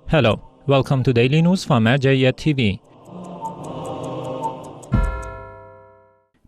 Hello, welcome to Daily News from Mazar-i-Sharif TV.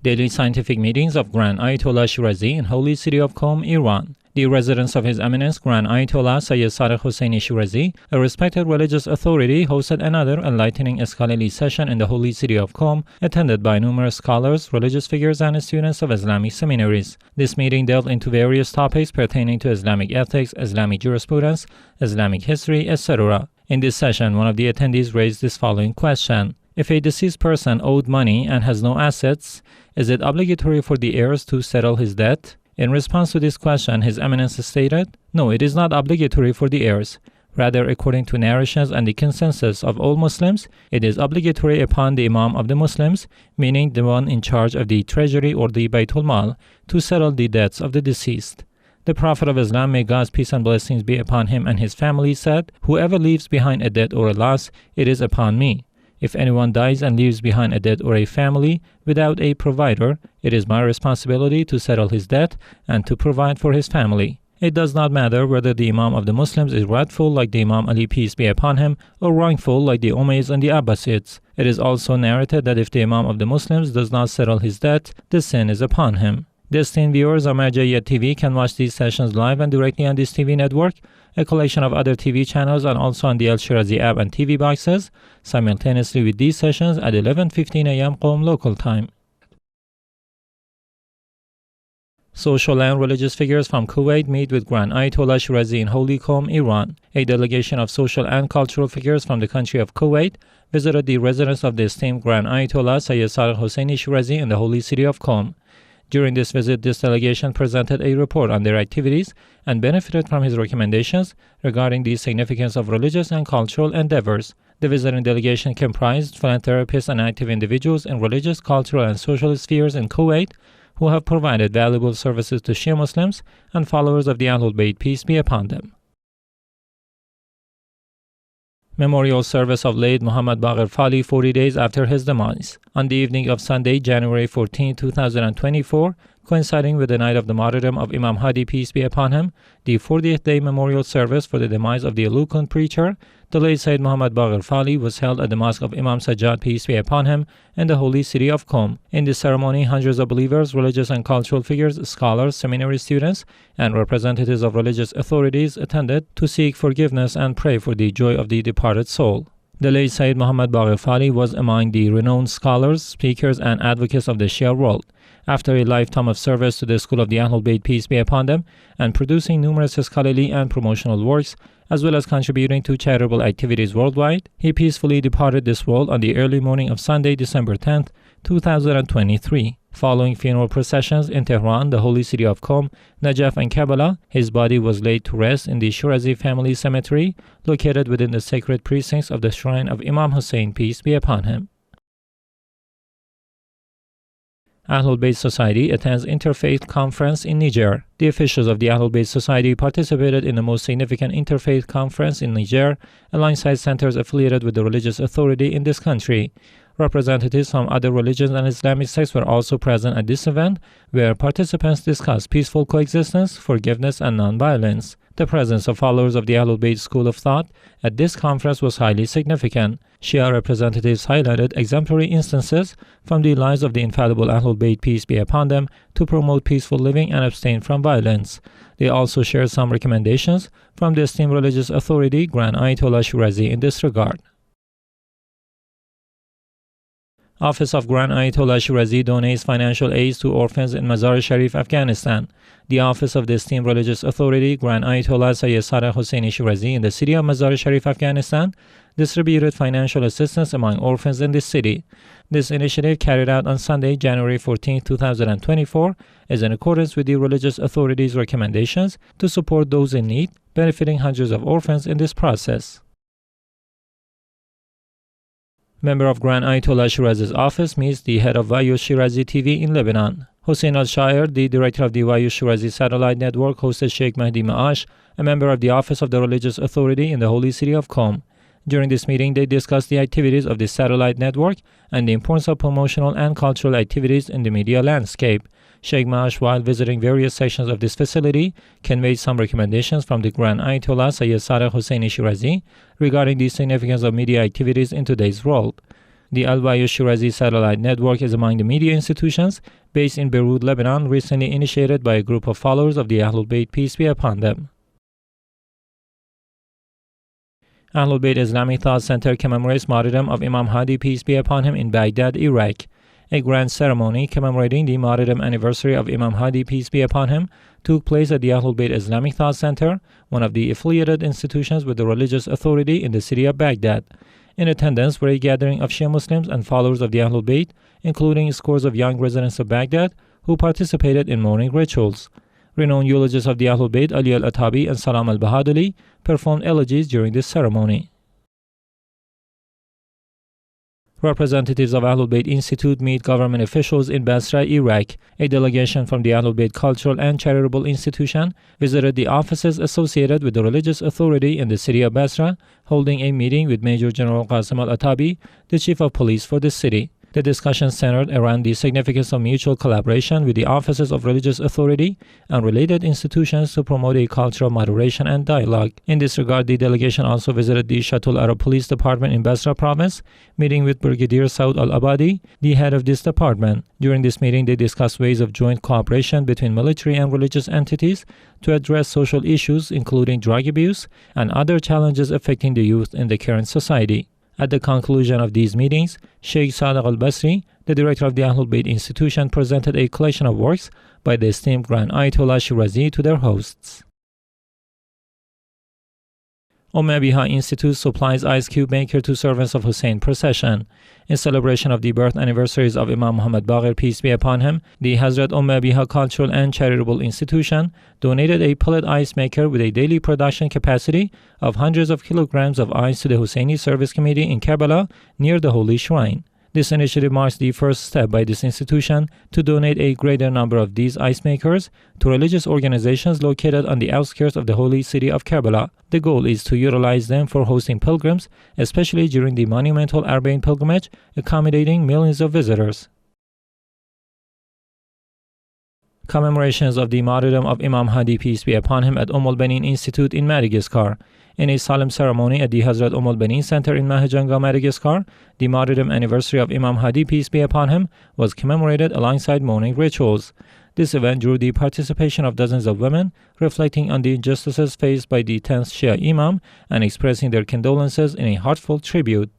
Daily scientific meetings of Grand Ayatollah Shirazi in Holy City of Qom, Iran. The residence of His Eminence Grand Ayatollah Sayyid Sadiq Shirazi, a respected religious authority, hosted another enlightening scholarly session in the Holy City of Qom, attended by numerous scholars, religious figures, and students of Islamic seminaries. This meeting delved into various topics pertaining to Islamic ethics, Islamic jurisprudence, Islamic history, etc. In this session, one of the attendees raised this following question. If a deceased person owed money and has no assets, is it obligatory for the heirs to settle his debt? In response to this question, His Eminence stated, "No, it is not obligatory for the heirs. Rather, according to narrations and the consensus of all Muslims, it is obligatory upon the Imam of the Muslims, meaning the one in charge of the treasury or the Baytul Mal, to settle the debts of the deceased." The Prophet of Islam, may God's peace and blessings be upon him and his family, said, "Whoever leaves behind a debt or a loss, it is upon me. If anyone dies and leaves behind a debt or a family without a provider, it is my responsibility to settle his debt and to provide for his family. It does not matter whether the Imam of the Muslims is rightful like the Imam Ali, peace be upon him, or wrongful like the Umayyads and the Abbasids. It is also narrated that if the Imam of the Muslims does not settle his debt, the sin is upon him." The esteemed viewers of Mazar-i-Sharif TV can watch these sessions live and directly on this TV network, a collection of other TV channels, and also on the Al-Shirazi app and TV boxes, simultaneously with these sessions at 11:15 a.m. Qom local time. Social and religious figures from Kuwait meet with Grand Ayatollah Shirazi in Holy Qom, Iran. A delegation of social and cultural figures from the country of Kuwait visited the residence of the esteemed Grand Ayatollah Sayyid Sadiq Shirazi in the Holy City of Qom. During this visit, this delegation presented a report on their activities and benefited from his recommendations regarding the significance of religious and cultural endeavors. The visiting delegation comprised philanthropists and active individuals in religious, cultural, and social spheres in Kuwait who have provided valuable services to Shia Muslims and followers of the AhlulBayt, peace be upon them. Memorial service of late Mohammad Baqir Faali 40 days after his demise. On the evening of Sunday, January 14, 2024, coinciding with the night of the martyrdom of Imam Hadi, peace be upon him, the 40th day memorial service for the demise of the eloquent preacher, the late Sayyid Mohammad Baqir Faali, was held at the mosque of Imam Sajjad, peace be upon him, in the holy city of Qom. In this ceremony, hundreds of believers, religious and cultural figures, scholars, seminary students, and representatives of religious authorities attended to seek forgiveness and pray for the joy of the departed soul. The late Sayyid Mohammad Baqir Faali was among the renowned scholars, speakers, and advocates of the Shia world. After a lifetime of service to the school of the AhlulBayt, peace be upon them, and producing numerous scholarly and promotional works, as well as contributing to charitable activities worldwide, he peacefully departed this world on the early morning of Sunday, December 10, 2023. Following funeral processions in Tehran, the holy city of Qom, Najaf, and Kabbalah, his body was laid to rest in the Shirazi family cemetery, located within the sacred precincts of the shrine of Imam Hussein, peace be upon him. AhlulBayt Society attends Interfaith conference in Niger. The officials of the AhlulBayt Society participated in the most significant interfaith conference in Niger, alongside centers affiliated with the religious authority in this country. Representatives from other religions and Islamic sects were also present at this event, where participants discussed peaceful coexistence, forgiveness, and non-violence. The presence of followers of the AhlulBayt school of thought at this conference was highly significant. Shia representatives highlighted exemplary instances from the lives of the infallible AhlulBayt, peace be upon them, to promote peaceful living and abstain from violence. They also shared some recommendations from the esteemed religious authority Grand Ayatollah Shirazi in this regard. Office of Grand Ayatollah Shirazi donates financial aid to orphans in Mazar-i-Sharif, Afghanistan. The Office of the esteemed religious authority Grand Ayatollah Sayyid Sadiq Shirazi in the city of Mazar-i-Sharif, Afghanistan, distributed financial assistance among orphans in this city. This initiative, carried out on Sunday, January 14, 2024, is in accordance with the religious authorities' recommendations to support those in need, benefiting hundreds of orphans in this process. Member of Grand Ayatollah Shirazi's office meets the head of Waei Shirazi TV in Lebanon. Hossein al-Shair, the director of the Waei Shirazi satellite network, hosted Sheikh Mehdi Maash, a member of the Office of the Religious Authority in the holy city of Qom. During this meeting, they discussed the activities of the satellite network and the importance of promotional and cultural activities in the media landscape. Sheikh Mash, while visiting various sections of this facility, conveyed some recommendations from the Grand Ayatollah Sayyid Sadiq Husseini-Shirazi regarding the significance of media activities in today's world. The Al-Shirazi satellite network is among the media institutions based in Beirut, Lebanon, recently initiated by a group of followers of the AhlulBayt, peace be upon them. AhlulBayt Islamic Thought Center commemorates Martyrdom of Imam Hadi, peace be upon him, in Baghdad, Iraq. A grand ceremony commemorating the Martyrdom anniversary of Imam Hadi, peace be upon him, took place at the AhlulBayt Islamic Thought Center, one of the affiliated institutions with the religious authority in the city of Baghdad. In attendance were a gathering of Shia Muslims and followers of the AhlulBayt, including scores of young residents of Baghdad who participated in mourning rituals. Renowned eulogists of the AhlulBayt, Ali al-Atabi and Salam al-Bahadali, performed elegies during this ceremony. Representatives of AhlulBayt Institute meet government officials in Basra, Iraq. A delegation from the AhlulBayt Cultural and Charitable Institution visited the offices associated with the religious authority in the city of Basra, holding a meeting with Major General Qasim al-Atabi, the chief of police for the city. The discussion centered around the significance of mutual collaboration with the offices of religious authority and related institutions to promote a culture of moderation and dialogue. In this regard, the delegation also visited the Shatul Arab Police Department in Basra province, meeting with Brigadier Saud al-Abadi, the head of this department. During this meeting, they discussed ways of joint cooperation between military and religious entities to address social issues, including drug abuse and other challenges affecting the youth in the current society. At the conclusion of these meetings, Sheikh Sadiq al-Basri, the director of the AhlulBayt Institution, presented a collection of works by the esteemed Grand Ayatollah Shirazi to their hosts. Biha Institute supplies ice cube maker to servants of Hussein procession. In celebration of the birth anniversaries of Imam Mohammad Baqir, peace be upon him, the Hazrat Biha Cultural and Charitable Institution donated a pellet ice maker with a daily production capacity of hundreds of kilograms of ice to the Husseini Service Committee in Karbala near the Holy Shrine. This initiative marks the first step by this institution to donate a greater number of these ice makers to religious organizations located on the outskirts of the holy city of Karbala. The goal is to utilize them for hosting pilgrims, especially during the monumental Arbaeen pilgrimage, accommodating millions of visitors. Commemorations of the Martyrdom of Imam Hadi, peace be upon him, at Al-Banin Institute in Madagascar. In a solemn ceremony at the Hazrat Al-Banin Center in Mahajanga, Madagascar, the martyrdom anniversary of Imam Hadi, peace be upon him, was commemorated alongside mourning rituals. This event drew the participation of dozens of women, reflecting on the injustices faced by the 10th Shia Imam and expressing their condolences in a heartfelt tribute.